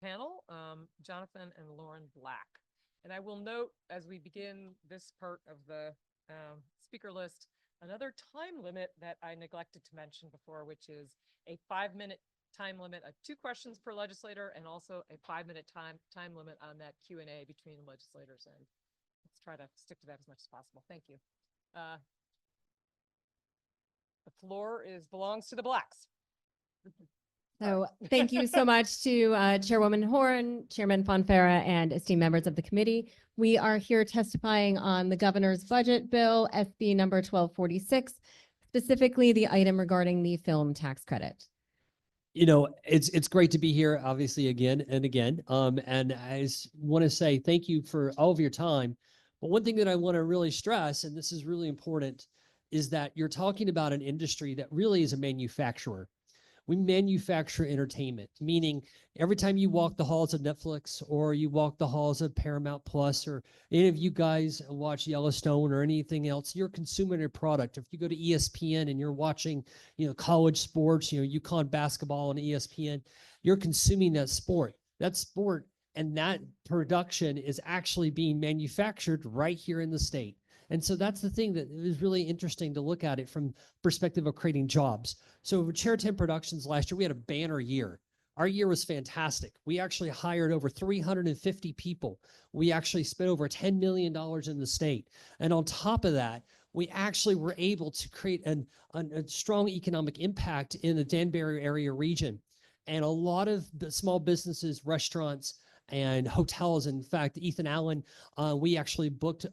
panel, Jonathan and Lauren Black. And I will note as we begin this part of the speaker list, another time limit that I neglected to mention before, which is a 5-minute time limit of 2 questions per legislator, and also a 5-minute time limit on that Q&A between legislators. And let's try to stick to that as much as possible. Thank you. The floor belongs to the Blacks. So thank you so much to Chairwoman Horn, Chairman Fonfara, and esteemed members of the committee. We are here testifying on the governor's budget bill, SB number 1246, specifically the item regarding the film tax credit. You know, it's great to be here, obviously, again and again. And I want to say thank you for all of your time. But one thing that I want to really stress, and this is really important, is that you're talking about an industry that really is a manufacturer. We manufacture entertainment, meaning every time you walk the halls of Netflix or you walk the halls of Paramount Plus, or any of you guys watch Yellowstone or anything else, you're consuming a product. If you go to ESPN and you're watching, college sports, UConn basketball on ESPN, you're consuming that sport. That sport and that production is actually being manufactured right here in the state. And so that's the thing that is really interesting to look at it from perspective of creating jobs. So with Chair 10 Productions last year, we had a banner year. Our year was fantastic. We actually hired over 350 people. We actually spent over $10 million in the state. And on top of that, we actually were able to create a strong economic impact in the Danbury area region. And a lot of the small businesses, restaurants, and hotels. In fact, Ethan Allen, we actually booked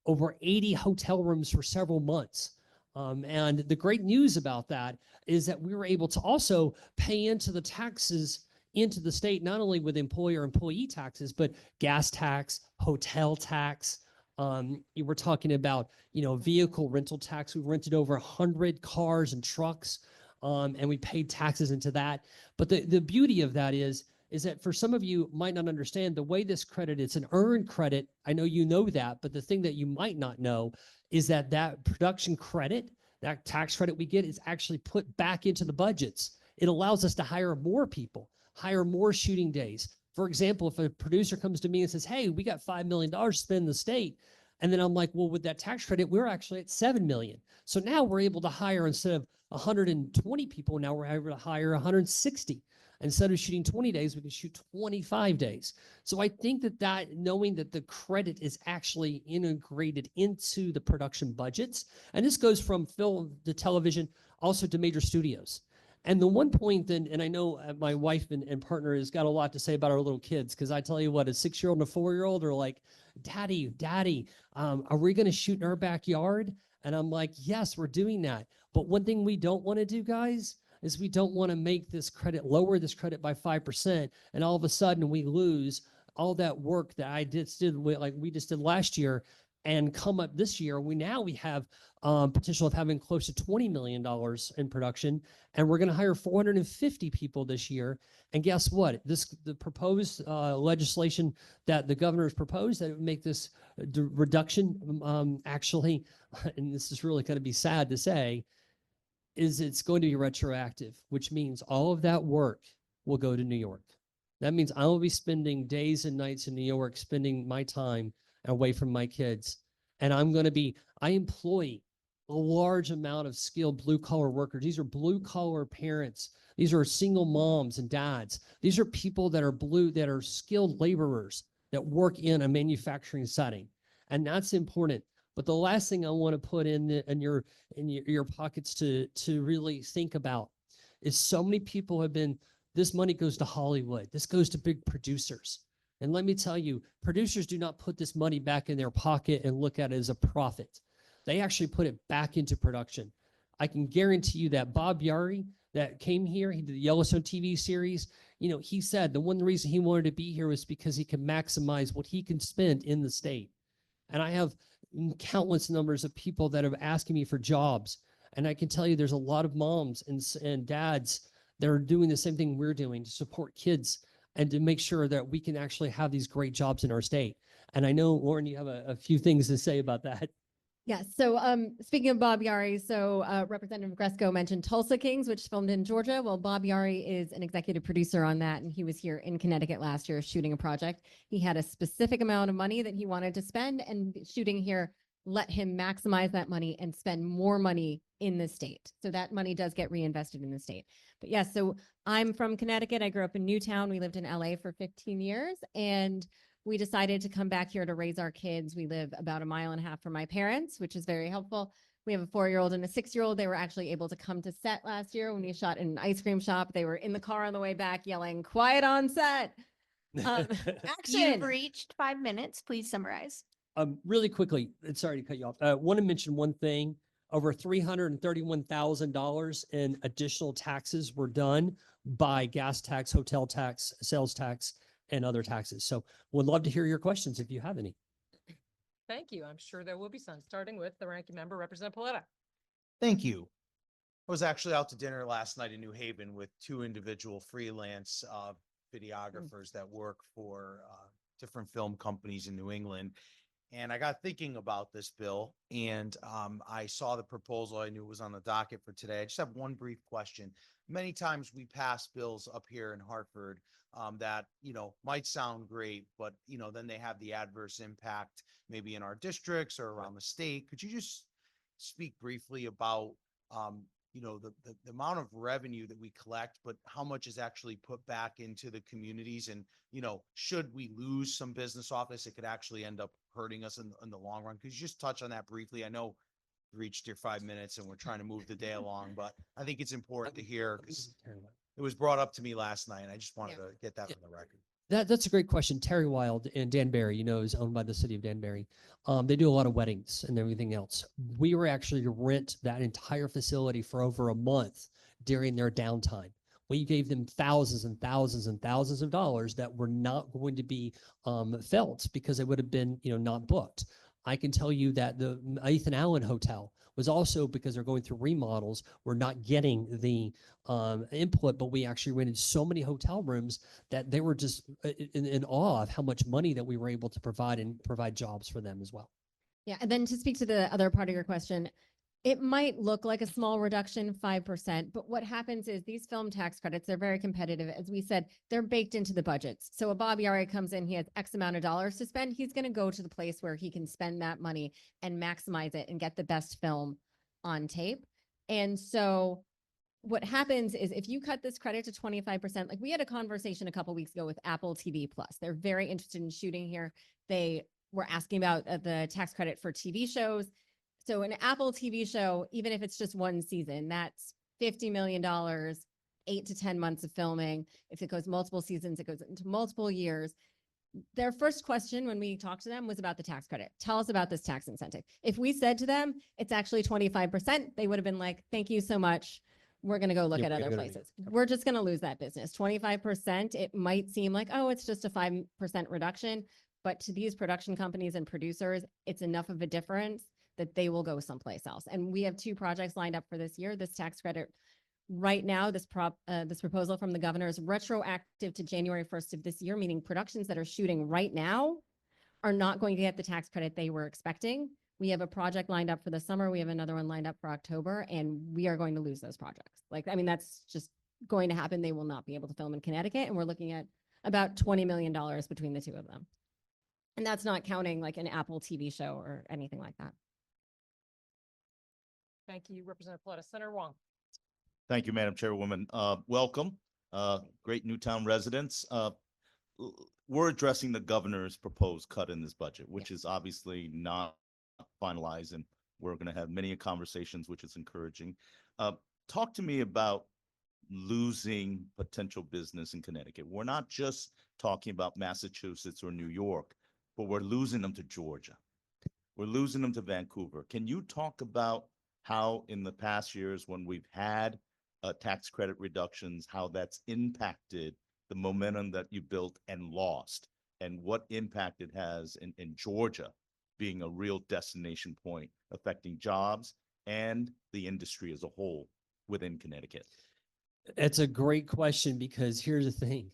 over 80 hotel rooms for several months. And the great news about that is that we were able to also pay into the taxes into the state, not only with employee taxes, but gas tax, hotel tax. You were talking about, vehicle rental tax. We rented over 100 cars and trucks, and we paid taxes into that. But the beauty of that is that for some of you might not understand the way this credit, it's an earned credit. I know you know that, but the thing that you might not know is that production credit, that tax credit we get, is actually put back into the budgets. It allows us to hire more people, hire more shooting days. For example, if a producer comes to me and says, hey, we got $5 million to spend in the state, and then I'm like, well, with that tax credit, we're actually at 7 million. So now we're able to hire, instead of 120 people, now we're able to hire 160. Instead of shooting 20 days, we can shoot 25 days. So I think that knowing that the credit is actually integrated into the production budgets, and this goes from film to television, also to major studios. And the one point then, and I know my wife and partner has got a lot to say about our little kids, because I tell you what, a 6-year-old and a 4-year-old are like, Daddy, are we going to shoot in our backyard? And I'm like, yes, we're doing that. But one thing we don't want to do, guys, is we don't want to make this credit, lower this credit by 5%, and all of a sudden we lose all that work that I did like we just did last year, and come up this year, we have potential of having close to $20 million in production, and we're going to hire 450 people this year. And guess what? The proposed legislation that the governor has proposed that would make this reduction actually, and this is really going to be sad to say, is it's going to be retroactive, which means all of that work will go to New York. That means I will be spending days and nights in New York, spending my time away from my kids. And I employ a large amount of skilled blue collar workers. These are blue collar parents. These are single moms and dads. These are people that are skilled laborers that work in a manufacturing setting. And that's important. But the last thing I want to put in your pockets to really think about is so many people this money goes to Hollywood. This goes to big producers. And let me tell you, producers do not put this money back in their pocket and look at it as a profit. They actually put it back into production. I can guarantee you that Bob Yari, that came here, he did the Yellowstone TV series, he said the one reason he wanted to be here was because he can maximize what he can spend in the state. And I have countless numbers of people that have asking me for jobs. And I can tell you there's a lot of moms and dads that are doing the same thing we're doing to support kids and to make sure that we can actually have these great jobs in our state. And I know, Lauren, you have a few things to say about that. Yes. So speaking of Bob Yari, so Representative Gresco mentioned Tulsa Kings, which filmed in Georgia. Well, Bob Yari is an executive producer on that, and he was here in Connecticut last year shooting a project. He had a specific amount of money that he wanted to spend, and shooting here let him maximize that money and spend more money in the state. So that money does get reinvested in the state. But yes, so I'm from Connecticut. I grew up in Newtown. We lived in LA for 15 years, and we decided to come back here to raise our kids. We live about a mile and a half from my parents, which is very helpful. We have a 4-year-old and a 6-year-old. They were actually able to come to set last year when we shot in an ice cream shop. They were in the car on the way back yelling, "Quiet on set." Action. You've reached 5 minutes. Please summarize. Really quickly, and sorry to cut you off. Want to mention one thing. Over $331,000 in additional taxes were done by gas tax, hotel tax, sales tax, and other taxes. So would love to hear your questions if you have any. Thank you. I'm sure there will be some, starting with the ranking member, Representative Paletta. Thank you. I was actually out to dinner last night in New Haven with 2 individual freelance videographers that work for different film companies in New England. And I got thinking about this bill, and I saw the proposal. I knew it was on the docket for today. I just have one brief question. Many times we pass bills up here in Hartford that, might sound great, but, then they have the adverse impact maybe in our districts or around the state. Could you just speak briefly about, the amount of revenue that we collect, but how much is actually put back into the communities? And, should we lose some business off this, it could actually end up hurting us in the long run. Could you just touch on that briefly? I know you reached your 5 minutes and we're trying to move the day along, but I think it's important to hear because it was brought up to me last night and I just wanted to get that on the record. That's a great question. Terry Wild in Danbury, is owned by the city of Danbury. They do a lot of weddings and everything else. We were actually to rent that entire facility for over a month during their downtime. We gave them thousands and thousands and thousands of dollars that were not going to be felt because they would have been, not booked. I can tell you that the Ethan Allen Hotel was also, because they're going through remodels, we're not getting the input, but we actually rented so many hotel rooms that they were just in awe of how much money that we were able to provide and provide jobs for them as well. Yeah, and then to speak to the other part of your question, it might look like a small reduction, 5%, but what happens is these film tax credits, they're very competitive. As we said, they're baked into the budgets. So a Bob Yari comes in, he has X amount of dollars to spend. He's going to go to the place where he can spend that money and maximize it and get the best film on tape. And so what happens is if you cut this credit to 25%, like we had a conversation a couple weeks ago with Apple TV Plus. They're very interested in shooting here. They were asking about the tax credit for TV shows. So an Apple TV show, even if it's just one season, that's $50 million, 8 to 10 months of filming. If it goes multiple seasons, it goes into multiple years. Their first question when we talked to them was about the tax credit. Tell us about this tax incentive. If we said to them, it's actually 25%, they would have been like, thank you so much. We're going to go look at other places. We're just going to lose that business. 25%, it might seem like, oh, it's just a 5% reduction. But to these production companies and producers, it's enough of a difference that they will go someplace else. And we have 2 projects lined up for this year. This tax credit right now, this proposal from the governor is retroactive to January 1st of this year, meaning productions that are shooting right now are not going to get the tax credit they were expecting. We have a project lined up for the summer. We have another one lined up for October, and we are going to lose those projects. That's just going to happen. They will not be able to film in Connecticut. And we're looking at about $20 million between the 2 of them. And that's not counting like an Apple TV show or anything like that. Thank you, Representative Paletta. Senator Wong. Thank you, Madam Chairwoman. Welcome, great Newtown residents. We're addressing the governor's proposed cut in this budget, which is obviously not finalized, and we're going to have many conversations, which is encouraging. Talk to me about losing potential business in Connecticut. We're not just talking about Massachusetts or New York, but we're losing them to Georgia. We're losing them to Vancouver. Can you talk about how in the past years when we've had tax credit reductions, how that's impacted the momentum that you built and lost, and what impact it has in Georgia being a real destination point affecting jobs and the industry as a whole within Connecticut? It's a great question because here's the thing.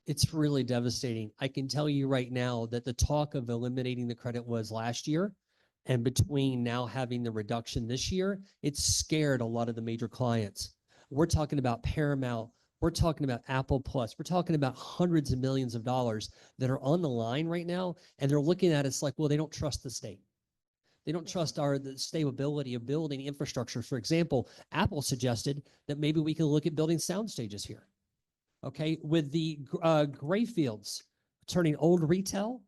It's really devastating. I can tell you right now that the talk of eliminating the credit was last year. And between now having the reduction this year, it's scared a lot of the major clients. We're talking about Paramount. We're talking about Apple Plus. We're talking about hundreds of millions of dollars that are on the line right now. And they're looking at us like, well, they don't trust the state. They don't trust the stability of building infrastructure. For example, Apple suggested that maybe we can look at building sound stages here. Okay, with the gray fields turning old retail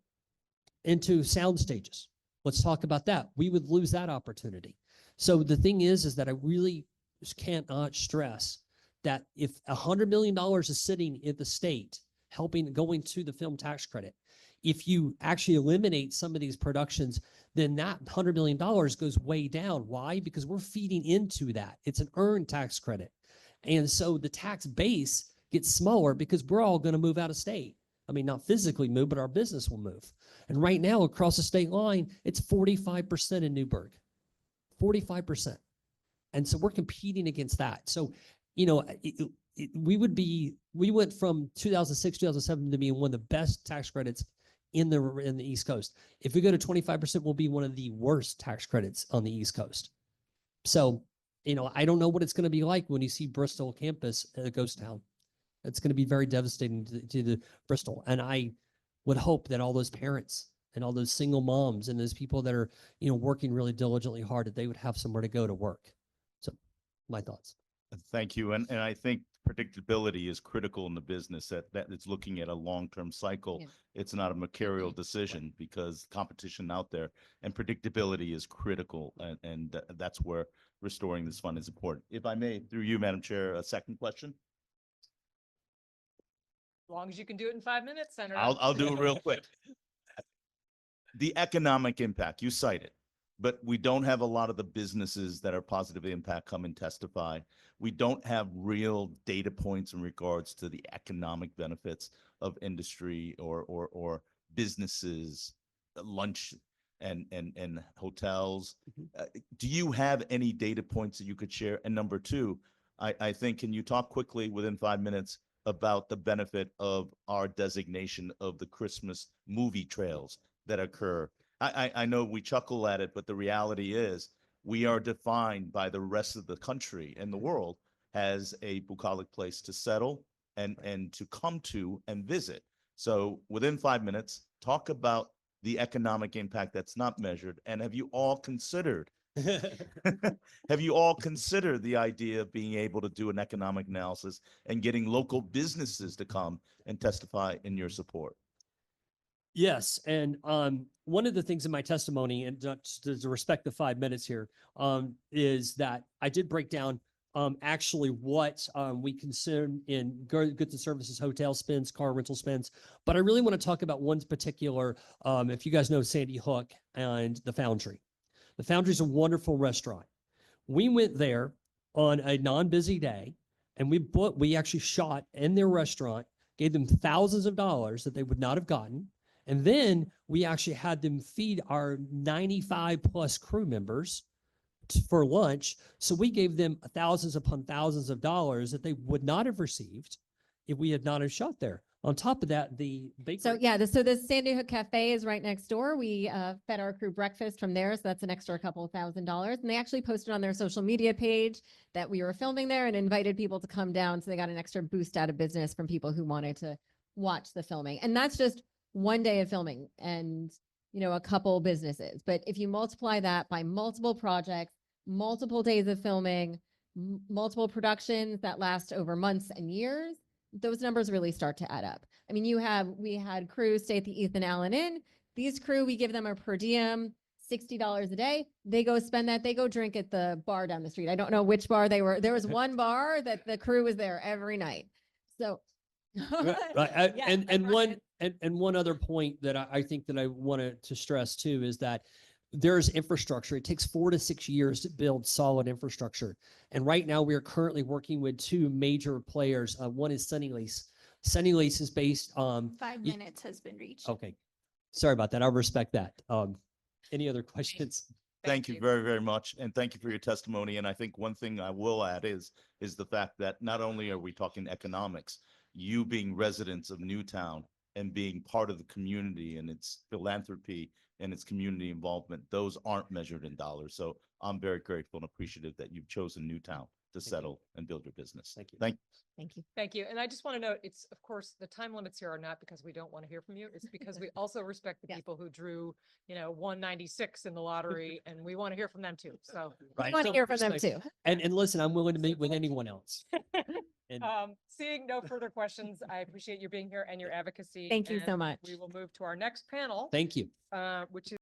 into sound stages. Let's talk about that. We would lose that opportunity. So the thing is that I really just cannot stress that if $100 million is sitting in the state, helping going to the film tax credit, if you actually eliminate some of these productions, then that $100 million goes way down. Why? Because we're feeding into that. It's an earned tax credit. And so the tax base gets smaller because we're all going to move out of state. I mean, not physically move, but our business will move. And right now, across the state line, it's 45% in Newburgh, 45%. And so we're competing against that. So, you know, we went from 2006, 2007 to being one of the best tax credits in the East Coast. If we go to 25%, we'll be one of the worst tax credits on the East Coast. So, you know, I don't know what it's going to be like when you see Bristol campus a ghost town. It's going to be very devastating to the Bristol. And I would hope that all those parents and all those single moms and those people that are, you know, working really diligently hard, that they would have somewhere to go to work. So my thoughts. Thank you. And I think predictability is critical in the business that it's looking at a long-term cycle. Yeah. It's not a mercurial decision because competition out there and predictability is critical. And that's where restoring this fund is important. If I may, through you, Madam Chair, a second question. As long as you can do it in 5 minutes, Senator. I'll do it real quick. The economic impact, you cite it, but we don't have a lot of the businesses that are positive impact come and testify. We don't have real data points in regards to the economic benefits of industry or businesses, lunch and hotels. Do you have any data points that you could share? And number two, I think, can you talk quickly within 5 minutes about the benefit of our designation of the Christmas movie trails that occur? I know we chuckle at it, but the reality is we are defined by the rest of the country and the world as a bucolic place to settle and to come to and visit. So within 5 minutes, talk about the economic impact that's not measured. And have you all considered the idea of being able to do an economic analysis and getting local businesses to come and testify in your support? Yes, and one of the things in my testimony, and to respect the 5 minutes here, is that I did break down actually what we consume in goods and services, hotel spends, car rental spends. But I really want to talk about one particular, if you guys know Sandy Hook and the Foundry. The Foundry is a wonderful restaurant. We went there on a non-busy day, and we actually shot in their restaurant, gave them thousands of dollars that they would not have gotten. And then we actually had them feed our 95 plus crew members for lunch. So we gave them thousands upon thousands of dollars that they would not have received if we had not have shot there. On top of that, the bakery. So yeah, so the Sandy Hook Cafe is right next door. We fed our crew breakfast from there. So that's an extra couple of $1,000s. And they actually posted on their social media page that we were filming there and invited people to come down. So they got an extra boost out of business from people who wanted to watch the filming. And that's just one day of filming and, you know, a couple businesses. But if you multiply that by multiple projects, multiple days of filming, multiple productions that last over months and years, those numbers really start to add up. I mean, we had crew stay at the Ethan Allen Inn. These crew, we give them a per diem, $60 a day. They go spend that. They go drink at the bar down the street. I don't know which bar they were. There was one bar that the crew was there every night. So. Right. Yeah, And that's one right. and one other point that I think that I wanted to stress too is that there's infrastructure. It takes 4 to 6 years to build solid infrastructure. And right now we are currently working with two major players. One is Sunny Lease. Sunny Lease is based on 5 Ye- minutes has been reached. okay. Sorry about that. I'll respect that. Any other questions? Thank you very, very much. And thank you for your testimony. And I think one thing I will add is the fact that not only are we talking economics, you being residents of Newtown and being part of the community and its philanthropy and its community involvement, those aren't measured in dollars. So I'm very grateful and appreciative that you've chosen Newtown to you. settle and build your business. Thank you. Thank you. Thank you. And I just want to note, it's, of course, the time limits here are not because we don't want to hear from you. It's because we also respect the Yes. people who drew, 196 in the lottery, and we want to hear from them too. So, We Right. want to So hear from them respect- too. And listen, I'm willing to meet with anyone else. And seeing no further questions, I appreciate you being here and your advocacy. Thank you so and much. We will move to our next panel, thank you. which is